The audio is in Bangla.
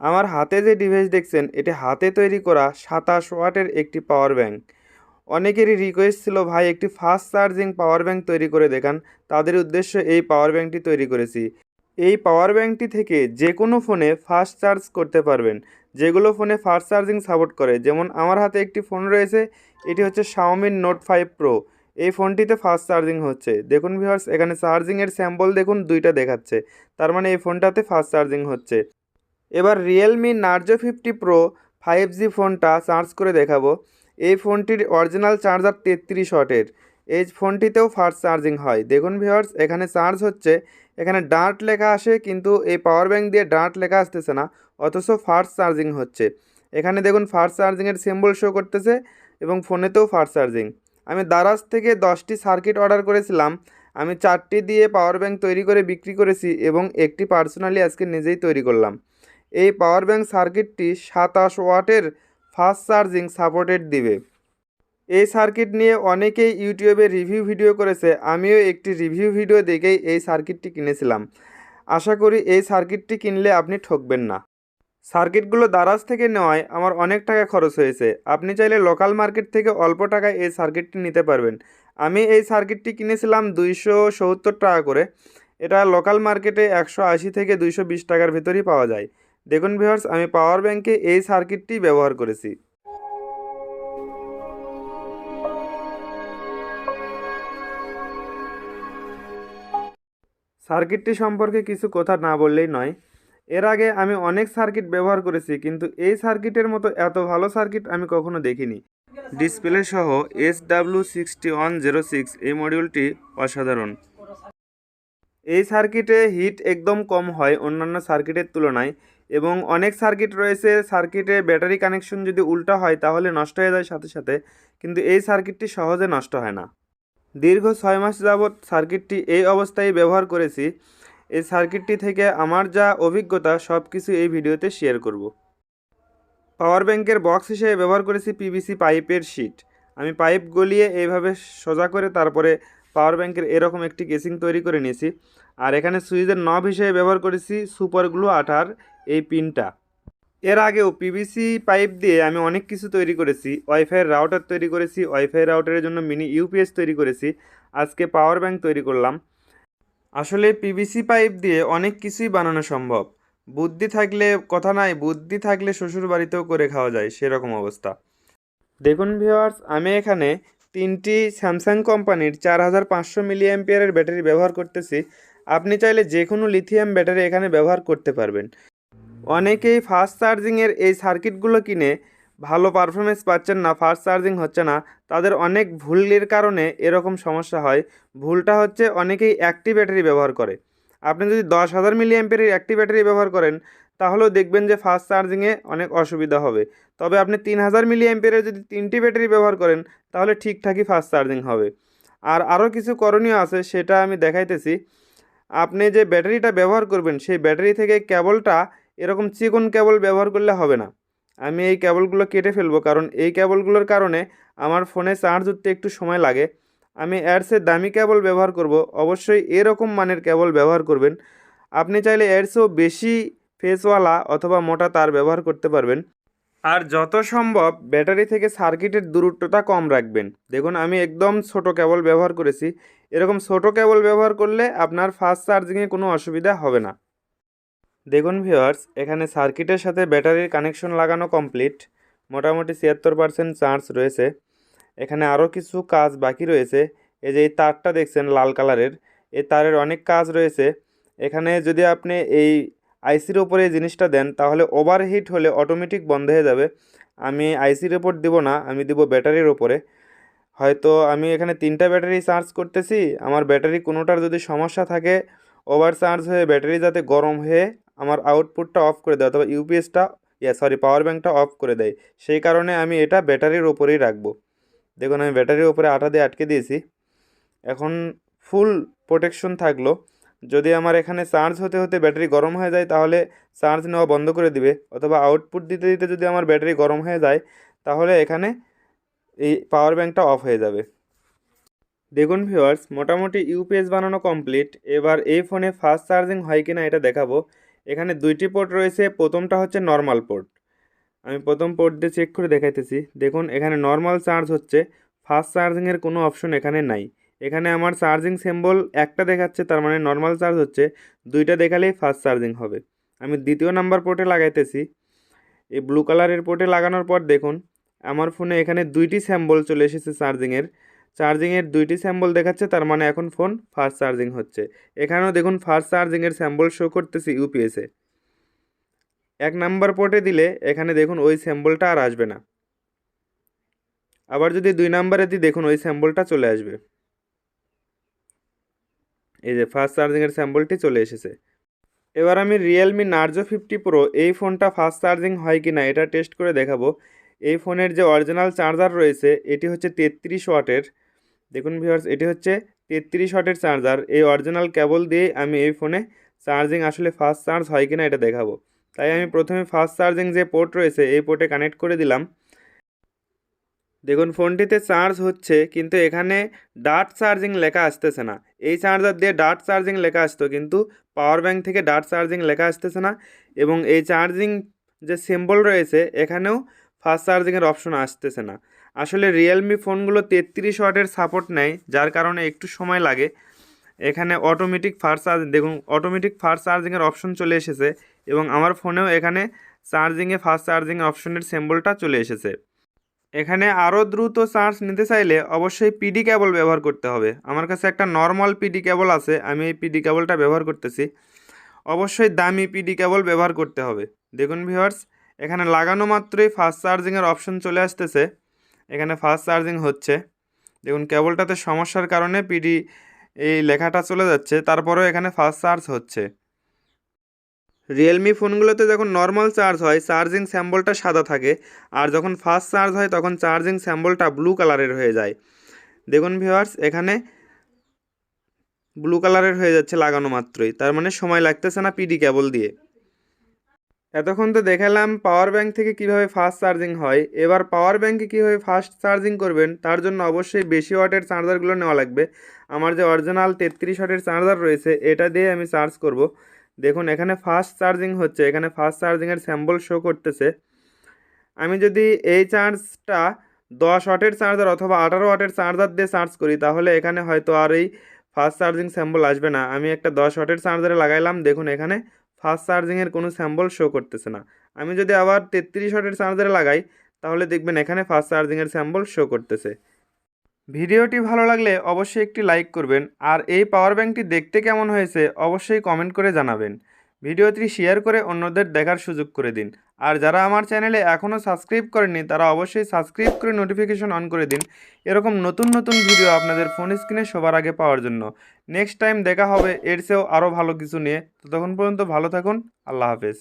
আমার হাতে যে ডিভাইস দেখছেন এটি হাতে তৈরি করা 27 ওয়াটের একটি পাওয়ার ব্যাংক। অনেকেরই রিকোয়েস্ট ছিল ভাই একটি ফাস্ট চার্জিং পাওয়ার ব্যাংক তৈরি করে দেখান। তাদের উদ্দেশ্যে এই পাওয়ার ব্যাংকটি তৈরি করেছি। এই পাওয়ার ব্যাংকটি থেকে যে কোনো ফোনে ফাস্ট চার্জ করতে পারবেন। যেগুলো ফোনে ফাস্ট চার্জিং সাপোর্ট করে, যেমন আমার হাতে একটি ফোন রয়েছে, এটি হচ্ছে Xiaomi Note 5 Pro। এই ফোনটিতে ফাস্ট চার্জিং হচ্ছে। দেখুন ভিউয়ার্স, এখানে চার্জিংয়ের স্যাম্পল দেখুন, দুইটা দেখাচ্ছে, তার মানে এই ফোনটাতে ফাস্ট চার্জিং হচ্ছে। এবার রিয়েলমি নার্জো 50 Pro 5G ফোনটা চার্জ করে দেখাবো। এই ফোনটির অরিজিনাল চার্জার 33 ওয়াটের। এই ফোনটিতেও ফাস্ট চার্জিং হয়। দেখুন ভিউয়ার্স, এখানে চার্জ হচ্ছে, এখানে ডার্ট লেখা আসে কিন্তু এই পাওয়ার ব্যাংক দিয়ে ডার্ট লেখা আসতেছে না, অথচ ফাস্ট চার্জিং হচ্ছে। এখানে দেখুন ফাস্ট চার্জিংয়ের সিম্বল শো করতেছে এবং ফোনেতেও ফাস্ট চার্জিং। আমি দারাজ থেকে 10টি সার্কিট অর্ডার করেছিলাম। আমি 4টি দিয়ে পাওয়ার ব্যাংক তৈরি করে বিক্রি করেছি এবং একটি পার্সোনালি আজকে নিজেই তৈরি করলাম। এই পাওয়ার ব্যাংক সার্কিটটি 27 ওয়াটের ফাস্ট চার্জিং সাপোর্টেড দিবে। এই সার্কিট নিয়ে অনেকেই ইউটিউবে রিভিউ ভিডিও করেছে, আমিও একটি রিভিউ ভিডিও দেখেই এই সার্কিটটি কিনেছিলাম। আশা করি এই সার্কিটটি কিনলে আপনি ঠকবেন না। সার্কিটগুলো দারাজ থেকে নেওয়ায় আমার অনেক টাকা খরচ হয়েছে। আপনি চাইলে লোকাল মার্কেট থেকে অল্প টাকায় এই সার্কিটটি নিতে পারবেন। আমি এই সার্কিটটি কিনেছিলাম 270 টাকা করে। এটা লোকাল মার্কেটে 180 থেকে 220 টাকার ভেতরই পাওয়া যায়। দেখুন ভিউয়ার্স, আমি পাওয়ার ব্যাংকে এই সার্কিটটি ব্যবহার করেছি। সার্কিটটি সম্পর্কে কিছু কথা না বললেই নয়। এর আগে আমি অনেক সার্কিট ব্যবহার করেছি, কিন্তু এই সার্কিটের মতো এত ভালো সার্কিট আমি কখনো দেখিনি। ডিসপ্লে সহ SW6106 এই মডিউলটি অসাধারণ। এই সার্কিটে হিট একদম কম হয় অন্যান্য সার্কিটের তুলনায়, এবং অনেক সার্কিট রয়েছে সার্কিটে ব্যাটারি কানেকশন যদি উল্টা হয় তাহলে নষ্ট হয়ে যায় সাথে সাথে, কিন্তু এই সার্কিটটি সহজে নষ্ট হয় না। দীর্ঘ 6 মাস যাবৎ সার্কিটটি এই অবস্থায় ব্যবহার করেছি। এই সার্কিটটি থেকে আমার যা অভিজ্ঞতা সব কিছু এই ভিডিওতে শেয়ার করব। পাওয়ার ব্যাংকের বক্স হিসেবে ব্যবহার করেছি পিভিসি পাইপের শিট। আমি পাইপ গলিয়ে এইভাবে সোজা করে তারপরে পাওয়ার ব্যাংকের এরকম একটি কেসিং তৈরি করে নিয়েছি। আর এখানে সুইচের নব হিসেবে ব্যবহার করেছি সুপার গ্লু আঠার এই পিনটা। এর আগেও পিভিসি পাইপ দিয়ে আমি অনেক কিছু তৈরি করেছি। ওয়াইফাই রাউটার তৈরি করেছি, ওয়াইফাই রাউটারের জন্য মিনি ইউপিএস তৈরি করেছি, আজকে পাওয়ার ব্যাংক তৈরি করলাম। আসলে পিভিসি পাইপ দিয়ে অনেক কিছুই বানানো সম্ভব। বুদ্ধি থাকলে কথা নাই, বুদ্ধি থাকলে শ্বশুর বাড়িতেও করে খাওয়া যায়, সেরকম অবস্থা। দেখুন ভিউয়ার্স, আমি এখানে 3টি স্যামসাং কোম্পানির 4500 মিলি অ্যাম্পিয়ারের ব্যাটারি ব্যবহার করতেছি। আপনি চাইলে যে কোনো লিথিয়াম ব্যাটারি এখানে ব্যবহার করতে পারবেন। অনেকেই ফাস্ট চার্জিংয়ের এই সার্কিটগুলো কিনে ভালো পারফরমেন্স পাচ্ছেন না, ফাস্ট চার্জিং হচ্ছে না। তাদের অনেক ভুলের কারণে এরকম সমস্যা হয়। ভুলটা হচ্ছে অনেকেই একটি ব্যাটারি ব্যবহার করে। আপনি যদি 10,000 মিলি অ্যাম্পিয়ারের একটি ব্যাটারি ব্যবহার করেন তাহলেও দেখবেন যে ফাস্ট চার্জিংয়ে অনেক অসুবিধা হবে। তবে আপনি 3000 মিলি অ্যাম্পিয়ারের যদি 3টি ব্যাটারি ব্যবহার করেন তাহলে ঠিকঠাকই ফাস্ট চার্জিং হবে। আর আরও কিছু করণীয় আছে, সেটা আমি দেখাইতেছি। আপনি যে ব্যাটারিটা ব্যবহার করবেন সেই ব্যাটারি থেকে কেবলটা এরকম চিকন কেবল ব্যবহার করলে হবে না। আমি এই কেবলগুলো কেটে ফেলবো, কারণ এই কেবলগুলোর কারণে আমার ফোনে চার্জ উঠতে একটু সময় লাগে। আমি এর চেয়ে দামি কেবল ব্যবহার করব। অবশ্যই এরকম মানের কেবল ব্যবহার করবেন। আপনি চাইলে এর চেয়েও বেশি ফেসওয়ালা অথবা মোটা তার ব্যবহার করতে পারবেন। আর যত সম্ভব ব্যাটারি থেকে সার্কিটের দূরত্বটা কম রাখবেন। দেখুন আমি একদম ছোট কেবল ব্যবহার করেছি। এরকম ছোট কেবল ব্যবহার করলে আপনার ফাস্ট চার্জিংয়ে কোনো অসুবিধা হবে না। দেখুন ভিউয়ার্স, এখানে সার্কিটের সাথে ব্যাটারির কানেকশন লাগানো কমপ্লিট। মোটামুটি 76% চার্জ রয়েছে। এখানে আরও কিছু কাজ বাকি রয়েছে। এই যে এই তারটা দেখছেন লাল কালারের, এই তারের অনেক কাজ রয়েছে। এখানে যদি আপনি এই আইসির ওপরে এই জিনিসটা দেন তাহলে ওভারহিট হলে অটোমেটিক বন্ধ হয়ে যাবে। আমি আইসির ওপর দিব না, আমি দিব ব্যাটারির ওপরে। হয়তো আমি এখানে 3টা ব্যাটারি চার্জ করতেছি, আমার ব্যাটারি কোনোটার যদি সমস্যা থাকে ওভার চার্জ হয়ে ব্যাটারি যাতে গরম হয়ে আমার আউটপুটটা অফ করে দেয় অথবা ইউপিএসটা পাওয়ার ব্যাংকটা অফ করে দেয়, সেই কারণে আমি এটা ব্যাটারির ওপরেই রাখবো। দেখুন আমি ব্যাটারির ওপরে আঠা দিয়ে আটকে দিয়েছি। এখন ফুল প্রোটেকশন থাকলো। যদি আমার এখানে চার্জ হতে হতে ব্যাটারি গরম হয়ে যায় তাহলে চার্জ নেওয়া বন্ধ করে দিবে, অথবা আউটপুট দিতে দিতে যদি আমার ব্যাটারি গরম হয়ে যায় তাহলে এখানে এই পাওয়ার ব্যাংকটা অফ হয়ে যাবে। দেখুন ভিউয়ার্স, মোটামুটি ইউপিএস বানানো কমপ্লিট। এবার এই ফোনে ফাস্ট চার্জিং হয় কিনা এটা দেখাবো। এখানে দুইটি পোর্ট রয়েছে, প্রথমটা হচ্ছে নর্মাল পোর্ট। আমি প্রথম পোর্ট দিয়ে চেক করে দেখাইতেছি। দেখুন এখানে নর্মাল চার্জ হচ্ছে, ফাস্ট চার্জিংয়ের কোনো অপশন এখানে নাই। এখানে আমার চার্জিং সিম্বল একটা দেখাচ্ছে, তার মানে নর্মাল চার্জ হচ্ছে, দুইটা দেখালেই ফাস্ট চার্জিং হবে। আমি দ্বিতীয় নাম্বার পোর্টে লাগাইতেছি। এই ব্লু কালারের পোর্টে লাগানোর পর দেখুন আমার ফোনে এখানে দুইটি স্যাম্বল চলে এসেছে চার্জিংয়ের দুইটি স্যাম্বল দেখাচ্ছে, তার মানে এখন ফোন ফাস্ট চার্জিং হচ্ছে। এখানেও দেখুন ফাস্ট চার্জিংয়ের স্যাম্বল শো করতেছে ইউপিএসে। এক নাম্বার পোর্টে দিলে এখানে দেখুন ওই স্যাম্বলটা আর আসবে না। আবার যদি দুই নাম্বারে দিই দেখুন ওই স্যাম্বলটা চলে আসবে। এই যে ফাস্ট চার্জিংয়ের স্যাম্বলটি চলে এসেছে। এবার আমি রিয়েলমি নার্জো 50 প্রো এই ফোনটা ফাস্ট চার্জিং হয় কি না এটা টেস্ট করে দেখাবো। এই ফোনের যে অরিজিনাল চার্জার রয়েছে এটি হচ্ছে 33 ওয়াটের। দেখুন ভিউয়ার্স, এটি হচ্ছে 33 ওয়াটের চার্জার। এই অরিজিনাল কেবল দিয়ে আমি এই ফোনে চার্জিং আসলে ফাস্ট চার্জ হয় কি না এটা দেখাবো। তাই আমি প্রথমে ফাস্ট চার্জিং যে পোর্ট রয়েছে এই পোর্টে কানেক্ট করে দিলাম। দেখুন ফোনটিতে চার্জ হচ্ছে, কিন্তু এখানে ডাট চার্জিং লেখা আসতেছে না। এই চার্জার দিয়ে ডাট চার্জিং লেখা আসতো, কিন্তু পাওয়ার ব্যাংক থেকে ডাট চার্জিং লেখা আসতেছে না। এবং এই চার্জিং যে সিম্বল রয়েছে এখানেও ফাস্ট চার্জিংয়ের অপশন আসতেছে না। আসলে রিয়েলমি ফোনগুলো 33 ওয়াটের সাপোর্ট নেয়, যার কারণে একটু সময় লাগে। এখানে অটোমেটিক ফাস্ট চার্জ, দেখুন অটোমেটিক ফাস্ট চার্জিংয়ের অপশন চলে এসেছে, এবং আমার ফোনেও এখানে চার্জিংয়ে ফাস্ট চার্জিং অপশনের সিম্বলটা চলে এসেছে। এখানে আরও দ্রুত চার্জ নিতে চাইলে অবশ্যই পিডি কেবল ব্যবহার করতে হবে। আমার কাছে একটা নর্মাল পিডি কেবল আছে, আমি এই পিডি কেবলটা ব্যবহার করতেছি। অবশ্যই দামি পিডি কেবল ব্যবহার করতে হবে। দেখুন ভিউয়ার্স, এখানে লাগানো মাত্রই ফাস্ট চার্জিংয়ের অপশন চলে আসতেছে, এখানে ফাস্ট চার্জিং হচ্ছে। দেখুন কেবলটাতে সমস্যার কারণে পিডি এই লেখাটা চলে যাচ্ছে, তারপরেও এখানে ফাস্ট চার্জ হচ্ছে। রিয়েলমি ফোনগুলোতে যখন নর্মাল চার্জ হয় চার্জিং স্যাম্বলটা সাদা থাকে, আর যখন ফাস্ট চার্জ হয় তখন চার্জিং স্যাম্বলটা ব্লু কালারের হয়ে যায়। দেখুন ভিউয়ার্স, এখানে ব্লু কালারের হয়ে যাচ্ছে লাগানো মাত্রই, তার মানে সময় লাগতেছে না পিডি কেবল দিয়ে। এতক্ষণ তো দেখালাম পাওয়ার ব্যাংক থেকে কিভাবে ফাস্ট চার্জিং হয়। এবার পাওয়ার ব্যাংকে কীভাবে ফাস্ট চার্জিং করবেন তার জন্য অবশ্যই বেশি ওয়াটের চার্জারগুলো নেওয়া লাগবে। আমার যে অরিজিনাল 33 ওয়াটের চার্জার রয়েছে এটা দিয়ে আমি চার্জ করব। দেখুন এখানে ফাস্ট চার্জিং হচ্ছে, এখানে ফাস্ট চার্জিংয়ের স্যাম্বল শো করতেছে। আমি যদি এই চার্জটা 10 ওয়াটের চার্জার অথবা 18 ওয়াটের চার্জার দিয়ে চার্জ করি তাহলে এখানে হয়তো আর এই ফাস্ট চার্জিং স্যাম্বল আসবে না। আমি একটা 10 ওয়াটের চার্জারে লাগাইলাম, দেখুন এখানে ফাস্ট চার্জিংয়ের কোনো স্যাম্বল শো করতেছে না। আমি যদি আবার 33 ওয়াটের চার্জারে লাগাই তাহলে দেখবেন এখানে ফাস্ট চার্জিংয়ের স্যাম্বল শো করতেছে। ভিডিওটি ভালো লাগলে অবশ্যই একটি লাইক করবেন, আর এই পাওয়ার ব্যাংকটি দেখতে কেমন হয়েছে অবশ্যই কমেন্ট করে জানাবেন। ভিডিওটি শেয়ার করে অন্যদের দেখার সুযোগ করে দিন। আর যারা আমার চ্যানেলে এখনও সাবস্ক্রাইব করেননি তারা অবশ্যই সাবস্ক্রাইব করে নোটিফিকেশন অন করে দিন, এরকম নতুন নতুন ভিডিও আপনাদের ফোন স্ক্রিনে সবার আগে পাওয়ার জন্য। নেক্সট টাইম দেখা হবে এর চেয়েও আরও ভালো কিছু নিয়ে। ততক্ষণ পর্যন্ত ভালো থাকুন। আল্লাহ হাফেজ।